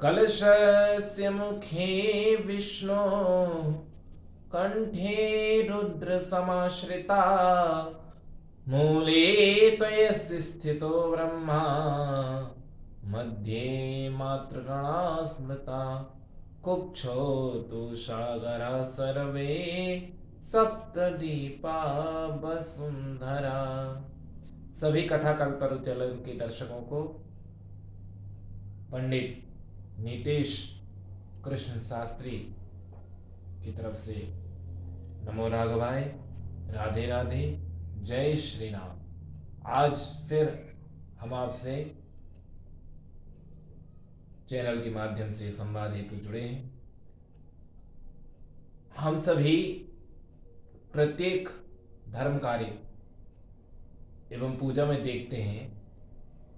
कलशस्य मुखे विष्णु कंठे रुद्र समाश्रिता मूले त्वयस्य स्थितो ब्रह्मा मध्ये मातृगणा स्मृता कुक्षौ तु सागरा सर्वे सप्तदीपा वसुंधरा। सभी कथा कल्पतरु चैनल के दर्शकों को पंडित नीतेश कृष्ण शास्त्री की तरफ से नमो राघवाय, राधे राधे, जय श्री राम। आज फिर हम आपसे चैनल के माध्यम से संवाद हेतु जुड़े हैं। हम सभी प्रत्येक धर्म कार्य एवं पूजा में देखते हैं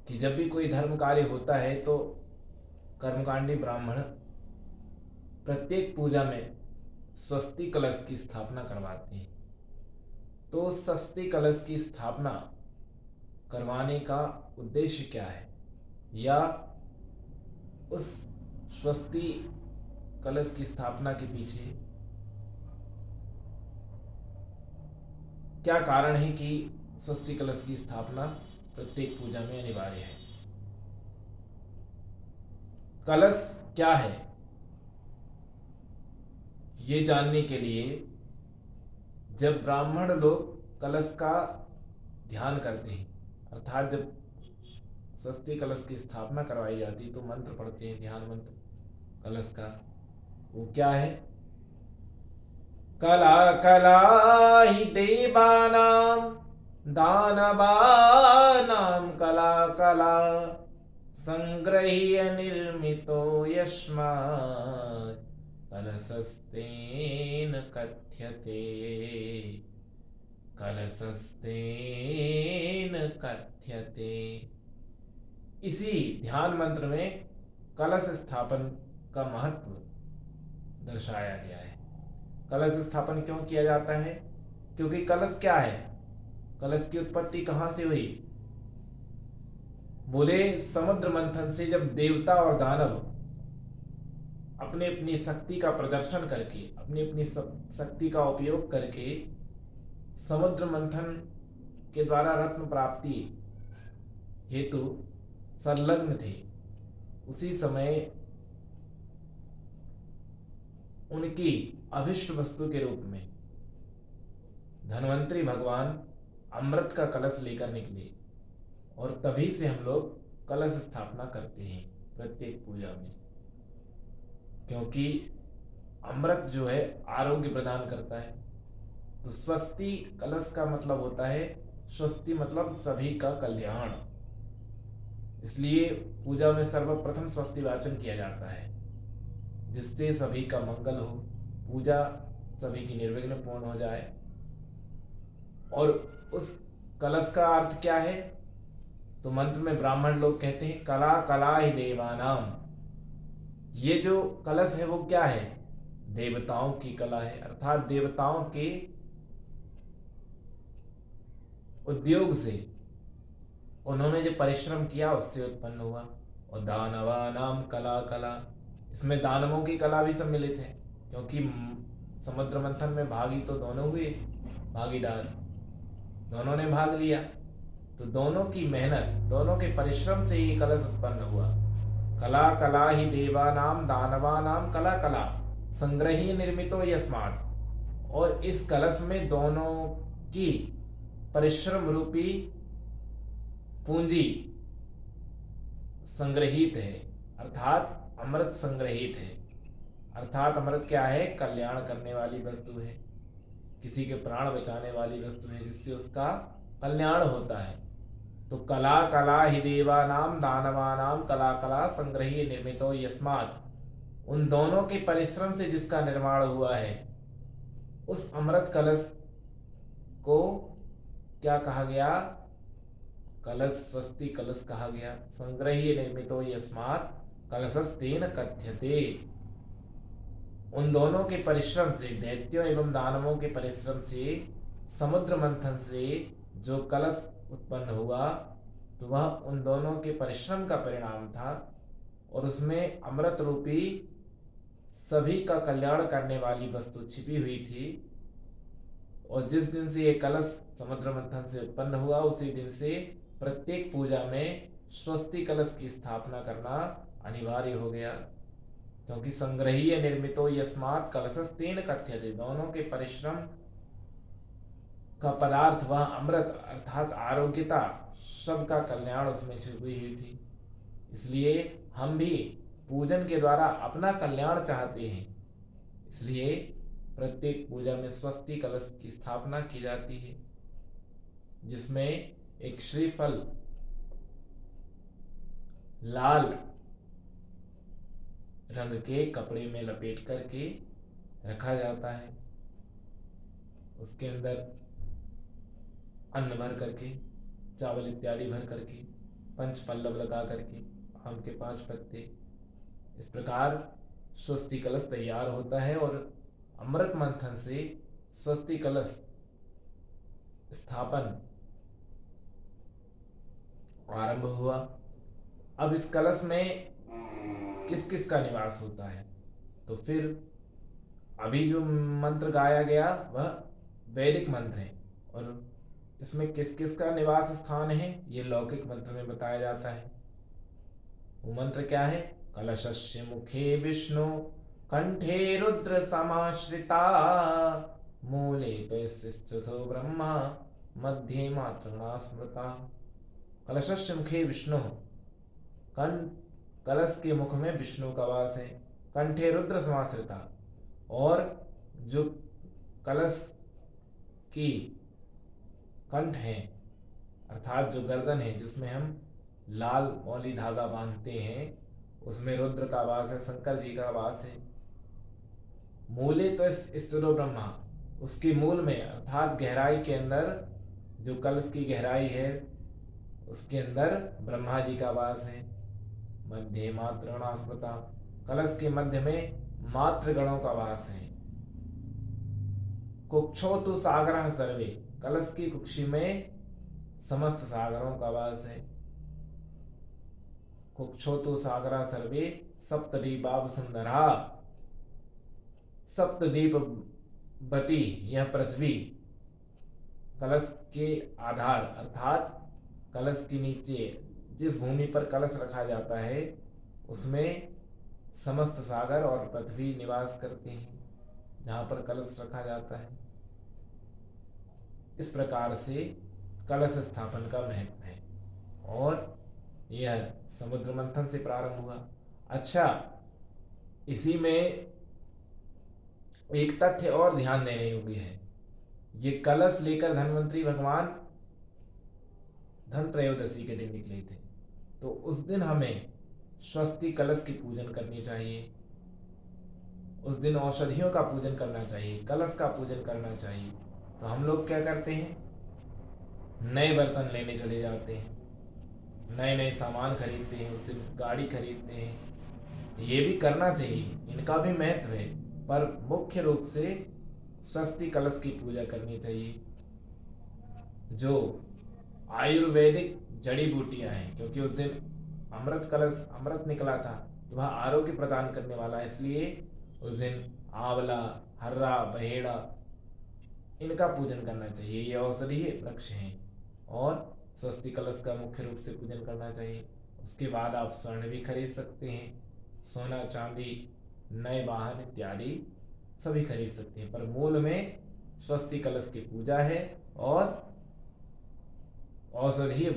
कि जब भी कोई धर्म कार्य होता है तो कर्मकांडी ब्राह्मण प्रत्येक पूजा में स्वस्ति कलश की स्थापना करवाते हैं। तो स्वस्ति कलश की स्थापना करवाने का उद्देश्य क्या है, या उस स्वस्ति कलश की स्थापना के पीछे क्या कारण है कि स्वस्ति कलश की स्थापना प्रत्येक पूजा में अनिवार्य है। कलश क्या है, ये जानने के लिए जब ब्राह्मण लोग कलश का ध्यान करते हैं, अर्थात जब स्वस्ति कलश की स्थापना करवाई जाती तो मंत्र पढ़ते हैं, ध्यान मंत्र कलश का। वो क्या है? कला कला ही देवानां दानवानां कला कला संग्रह्य निर्मितो यस्मात् कलशस्तेन कथ्यते, कलशस्तेन कथ्यते। इसी ध्यान मंत्र में कलश स्थापन का महत्व दर्शाया गया है। कलश स्थापन क्यों किया जाता है? क्योंकि कलश क्या है, कलश की उत्पत्ति कहां से हुई? बोले समुद्र मंथन से जब देवता और दानव अपने अपनी शक्ति का प्रदर्शन करके, अपनी अपनी शक्ति का उपयोग करके समुद्र मंथन के द्वारा रत्न प्राप्ति हेतु संलग्न थे, उसी समय उनकी अभिष्ट वस्तु के रूप में धन्वंतरी भगवान अमृत का कलश लेकर निकले, और तभी से हम लोग कलश स्थापना करते हैं प्रत्येक पूजा में। क्योंकि अमृत जो है आरोग्य प्रदान करता है। तो स्वस्ति कलश का मतलब होता है, स्वस्ति मतलब सभी का कल्याण। इसलिए पूजा में सर्वप्रथम स्वस्ति वाचन किया जाता है, जिससे सभी का मंगल हो, पूजा सभी की निर्विघ्न पूर्ण हो जाए। और उस कलश का अर्थ क्या है? तो मंत्र में ब्राह्मण लोग कहते हैं कला कला ही देवानाम। ये जो कलश है वो क्या है? देवताओं की कला है, अर्थात देवताओं के उद्योग से उन्होंने जो परिश्रम किया उससे उत्पन्न हुआ। और दानवानाम कला कला, इसमें दानवों की कला भी सम्मिलित है, क्योंकि समुद्र मंथन में भागी तो दोनों हुए, भागीदार दोनों ने भाग लिया। तो दोनों की मेहनत, दोनों के परिश्रम से ये कलश उत्पन्न हुआ। कला कला ही देवानाम दानवानाम कला कला संग्रही निर्मितो यस्मात्। और इस कलश में दोनों की परिश्रम रूपी पूंजी संग्रहित है, अर्थात अमृत संग्रहित है। अर्थात अमृत क्या है? कल्याण करने वाली वस्तु है, किसी के प्राण बचाने वाली वस्तु है, जिससे उसका कल्याण होता है। तो कला कला ही देवानाम दानवानाम कला कला संग्रही निर्मितो यस्मात्, उन दोनों के परिश्रम से जिसका निर्माण हुआ है, उस अमृत कलश को क्या कहा गया? कलश, स्वस्ति कलश कहा गया। संग्रही निर्मितो यस्मात् कलशस्तेन कथ्यते। उन दोनों के परिश्रम से, दैत्यों एवं दानवों के परिश्रम से, समुद्र मंथन से जो कलश उत्पन्न हुआ, तो वह उन दोनों के परिश्रम का परिणाम था। और उसमें अमृत रूपी सभी का कल्याण करने वाली वस्तु छिपी हुई थी। और जिस दिन से ये कलश समुद्र मंथन से उत्पन्न हुआ, उसी दिन से प्रत्येक पूजा में स्वस्ति कलश की स्थापना करना अनिवार्य हो गया। क्योंकि संग्रहीय निर्मितो यस्मात् कलशस्तेन कथ्यते, दोनों के परिश्रम का पदार्थ वह अमृत अर्थात आरोग्यता, सबका कल्याण उसमें छुपी हुई थी। इसलिए हम भी पूजन के द्वारा अपना कल्याण चाहते हैं, इसलिए प्रत्येक पूजा में स्वस्ति कलश की स्थापना की जाती है, जिसमें एक श्रीफल लाल रंग के कपड़े में लपेट करके रखा जाता है। उसके अंदर अन्न भर करके, चावल इत्यादि भर करके, पंच पल्लव लगा करके, आम के 5 पत्ते, इस प्रकार स्वस्ति कलश तैयार होता है। और अमृत मंथन से स्वस्ति कलश स्थापन आरंभ हुआ। अब इस कलश में किस किस का निवास होता है, तो फिर अभी जो मंत्र गाया गया वह वैदिक मंत्र है, और इसमें किस किस का निवास स्थान है ये लौकिक मंत्र में बताया जाता है। वो मंत्र क्या है? कलशस्य मुखे विष्णु कंठे रुद्र समाश्रिता, मूले तो ब्रह्मा मध्ये मातृणा स्मृता। कलशस्य मुखे विष्णु, कलश के मुख में विष्णु का वास है। कंठे रुद्र समाश्रिता, और जो कलश की कंठ है अर्थात जो गर्दन है, जिसमें हम लाल मौली धागा बांधते हैं, उसमें रुद्र का वास है, शंकर जी का वास है। मूले तो स्थितो ब्रह्मा, उसके मूल में अर्थात गहराई के अंदर, जो कलश की गहराई है उसके अंदर ब्रह्मा जी का वास है। मध्य मातृणा स्मृता, कलश के मध्य में मातृगणों का वास है। कुक्षो तो सागर सर्वे, कलश की कुक्षी में समस्त सागरों का वास है। कुक्षो तो सागरा सर्वे सप्तद्वीपाव सुंदरा, सप्तद्वीप बती यह पृथ्वी, कलश के आधार अर्थात कलश के नीचे जिस भूमि पर कलश रखा जाता है उसमें समस्त सागर और पृथ्वी निवास करते हैं, जहाँ पर कलश रखा जाता है। इस प्रकार से कलश स्थापन का महत्व है, और यह समुद्र मंथन से प्रारंभ हुआ। अच्छा, इसी में एक तथ्य और ध्यान देने योग्य है। ये कलश लेकर धन्वंतरी भगवान धन त्रयोदशी के दिन निकले थे, तो उस दिन हमें स्वस्ति कलश की पूजन करनी चाहिए। उस दिन औषधियों का पूजन करना चाहिए, कलश का पूजन करना चाहिए। तो हम लोग क्या करते हैं? नए बर्तन लेने चले जाते हैं, नए नए सामान खरीदते हैं, उस दिन गाड़ी खरीदते हैं। ये भी करना चाहिए, इनका भी महत्व है, पर मुख्य रूप से स्वस्ति कलश की पूजा करनी चाहिए, जो आयुर्वेदिक जड़ी बूटियां हैं। क्योंकि उस दिन अमृत कलश, अमृत निकला था, तो वह आरोग्य प्रदान करने वाला है, इसलिए उस दिन आंवला, हर्रा, बहेड़ा, इनका पूजन करना चाहिए। ये औषधीय वृक्ष हैं, और स्वस्ति कलश का मुख्य रूप से पूजन करना चाहिए। उसके बाद आप स्वर्ण भी खरीद सकते हैं, सोना, चांदी, नए वाहन इत्यादि सभी खरीद सकते हैं, पर मूल में स्वस्ति कलश की पूजा है, और औषधीय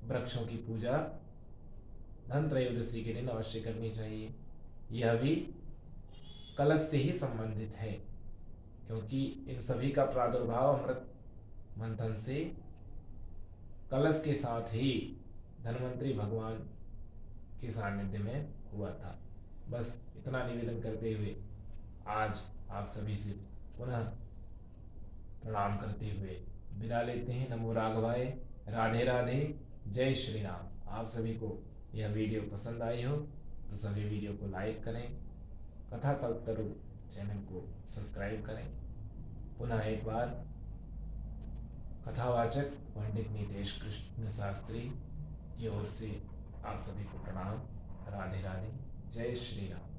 वृक्षों की पूजा धन त्रयोदशी के दिन अवश्य करनी चाहिए। यह भी कलश से ही संबंधित है, क्योंकि इन सभी का प्रादुर्भाव अमृत मंथन से कलश के साथ ही धन्वंतरी भगवान के सानिध्य में हुआ था। बस इतना निवेदन करते हुए आज आप सभी से पुनः प्रणाम करते हुए विदा लेते हैं। नमो राघवाय, राधे राधे, जय श्री राम। आप सभी को यह वीडियो पसंद आई हो तो सभी वीडियो को लाइक करें, कथा कल्पतरु चैनल को सब्सक्राइब करें। पुनः एक बार कथावाचक पंडित नीतेश कृष्ण शास्त्री की ओर से आप सभी को प्रणाम। राधे राधे। जय श्री राम।